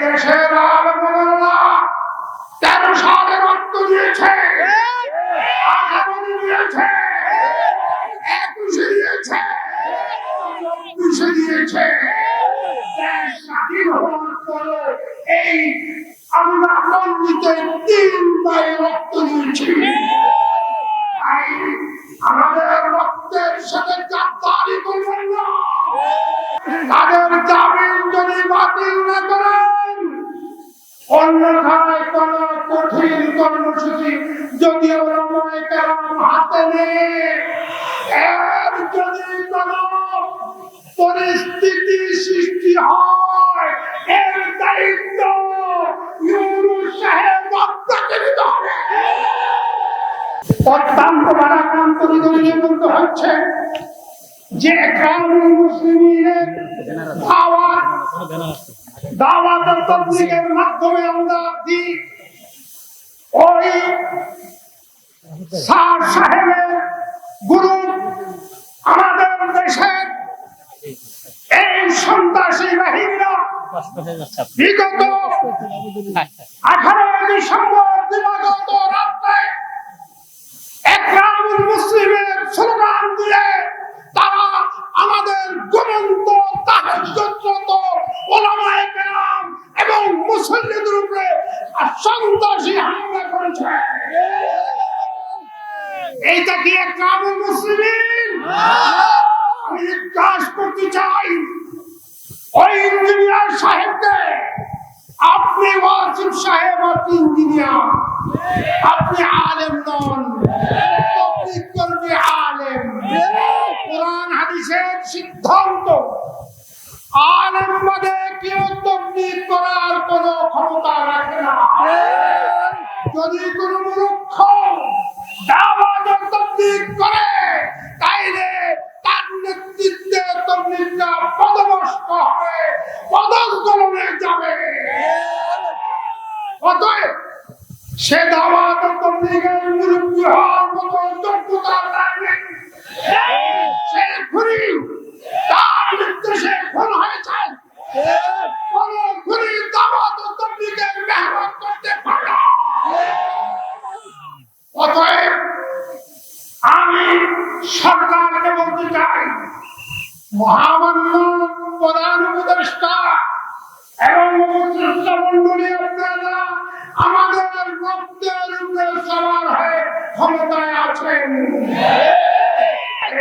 দেশের আলেমরা 13 সালে রক্ত দিয়েছে, 18 দিয়েছে, 21 দিয়েছে, 24 দিয়েছে। দেশ স্বাধীন হওয়ার পরে এই আমরা পন্ডিতে 3 বার রক্ত দিয়েছি। আমাদের রক্তের সাথে গাদ্দারি করবেন না। তাদের জামিন যদি বাতিল না করেন, অন্যথায় কোন কঠিন কর্মসূচি যদি ওলামায়ে কেরাম হাতে নেয়, এর যদি কোন পরিস্থিতি সৃষ্টি হয়, এর দায়িত্ব ইউনূস সাহেব আপনাকে নিতে হবে। অত্যন্ত বারাকান্ত নিয়ে বলতে হচ্ছে যে ইকরামুল মুসলিমিনের দাওয়াত ও তাবলীগের মাধ্যমে আমরা দিই ওই স্যার সাহেবের গুরু আমাদের দেশের এই সন্ত্রাসী বাহিনীরা বিগত 18 ডিসেম্বর দিবাগত রাত্রে ইকরামুল মুসলিমের স্লোগান দিয়ে তারা আমাদের ঘুমন্ত তাহাজ্জুদরত উলামায়ে কেরাম এবং মুসল্লিদের উপরে সন্ত্রাসী হামলা করেছে। এইটা কি ইকরামুল মুসলিমিন? আমি জিজ্ঞাসা করতে চাই ওই ইঞ্জিনিয়ার সাহেবকে, আপনি ওয়াসিম সাহেব, আপনি ইঞ্জিনিয়ার, আপনি আলেম নন, তাবলীগ করবে আলেম। কোরআন হাদিসের সিদ্ধান্ত আলেম বাদে কেউ তাবলীগ করার কোন ক্ষমতা রাখে না। যদি কোন মূর্খ দাওয়াত ও তাবলীগ করে, তাইলে তার নেতৃত্বে তাবলীগটা পদভ্রষ্ট হবে, পদস্খলনে যাবে। অতএব সে দাওয়াত ও তাবলীগের মুরব্বি হওয়ার মতো যোগ্যতা তার নেই। সে খুনি, তার নির্দেশে খুন হয়েছে। কোন খুনি দাওয়াত ও তাবলীগের মেহনত করতে পারে না। অতএব আমি সরকারকে বলতে চাই, মহামান্য প্রধান উপদেষ্টা এবং উপদেষ্টা মন্ডলী, আপনারা আমাদের রক্তের উপরে সবার হয়ে ক্ষমতায় আছেন।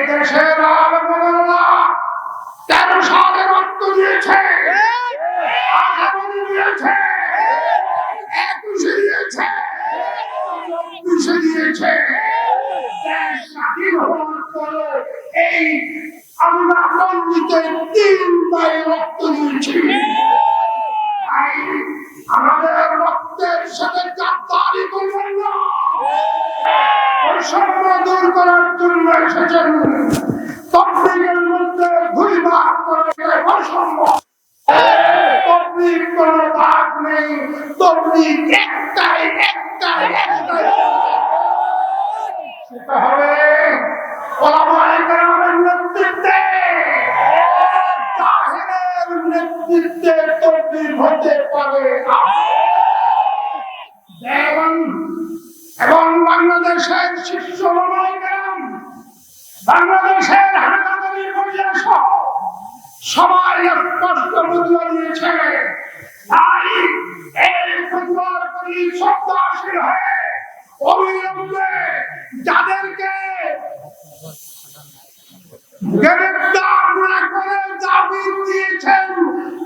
দেশের আলেমরা 13 সালে রক্ত দিয়েছে, 18 দিয়েছে, 21 দিয়েছে, 24 দিয়েছে। দেশ স্বাধীন হওয়ার পরে এই আমরা পন্ডিতে 3 বার রক্ত দিয়েছি। আমাদের রক্তের সাথে গাদ্দারি করবেন না। বৈষম্য দূর করার জন্য এসেছেন। তাবলীগের মধ্যে ঘুরিবার করে বৈষম্য, তাবলীগ কোন ভাগ নেই, তাবলীগ একটাই একটাই একটাই। সেটা হবে উলামায়ে কেরামের নেতৃত্বে, জাহেলের নেতৃত্বে তাবলীগ হতে পারে না। এবং বাংলাদেশের শীর্ষ উলামায়ে কেরাম, বাংলাদেশের হানাদারি পরিষদ সহ সবাই স্পষ্ট বুঝিয়ে দিয়েছে, তাই এই ফতোয়ার প্রতি শ্রদ্ধাশীল হয়ে অবিলম্বে যাদেরকে গ্রেফতার না করে জামিন দিয়েছেন,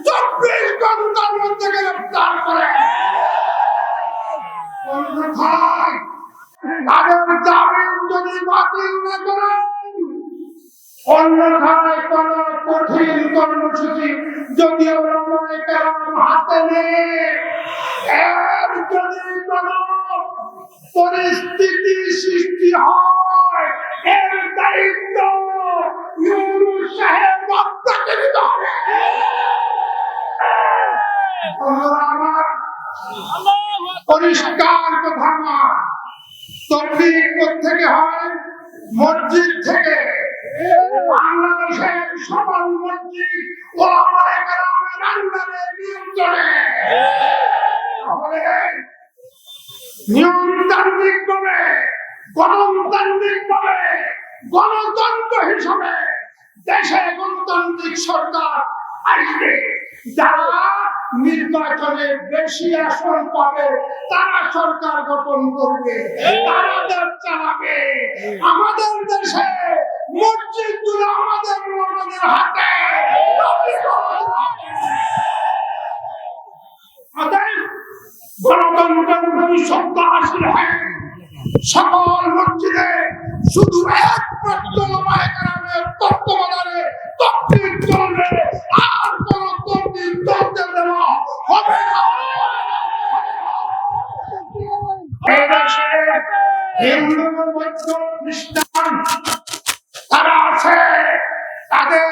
24 ঘন্টার মধ্যে গ্রেফতার করে। অন্যথায় তাদের জামিন যদি বাতিল না করেন, অন্যথায় কোন কঠিন কর্মসূচি যদি উলামায়ে কেরাম হাতে নেয়, এর যদি কোন পরিস্থিতি সৃষ্টি হয়, এর দায়িত্ব ইউনূস সাহেব আপনাকে নিতে হবে। আমার পরিষ্কার কথা, আমার তাবলীগ কোত্থেকে হয়? মসজিদ থেকে। বাংলাদেশের সকল মসজিদ উলামায়ে কেরামের আন্ডারে নিয়ন্ত্রণে। তাহলে নিয়মতান্ত্রিক ভাবে, গণতান্ত্রিক ভাবে, গণতন্ত্র হিসাবে দেশে গণতান্ত্রিক সরকার আসবে। যারা নির্বাচনে বেশি আসন পাবে তারা সরকার গঠন করবে, তারা দেশ চালাবে। আমাদের দেশে মসজিদগুলো আমাদের হাতে। গণতন্ত্রের প্রতি শ্রদ্ধা হাসিল হয় সকল মসজিদে শুধু একমাত্র ওলামায়ে কেরামের তত্ত্বাবধানে তাকবীর চলবে, আর কোন তাকবীর চলতে দেওয়া হবে না। এই দেশে হিন্দু, বৌদ্ধ, খ্রিস্টান তারা আছে, তাদের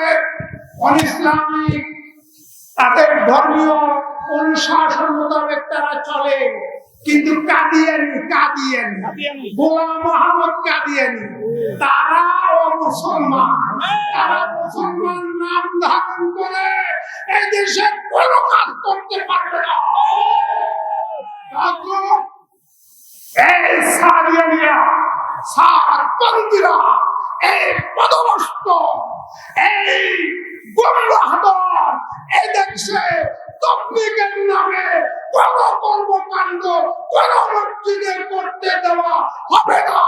অনিসলামিক, তাদের ধর্মীয় অনুশাসন মোতাবেক তারা চলে। কিন্তু কাদিয়ানি গোলাম মোহাম্মদ কাদিয়ানি তারাও মুসলমান। তারা মুসলমান নাম ধারণ করে এই দেশে কোনো কাজ করতে পারবে না। এই সাদিয়ানিয়া, সাতপন্থীরা, এই পদভ্রষ্ট, এই গুমরাহদল এই দেশে তাবলীগের নামে কোন কর্মকাণ্ড কোন মসজিদে করতে দেওয়া হবে না।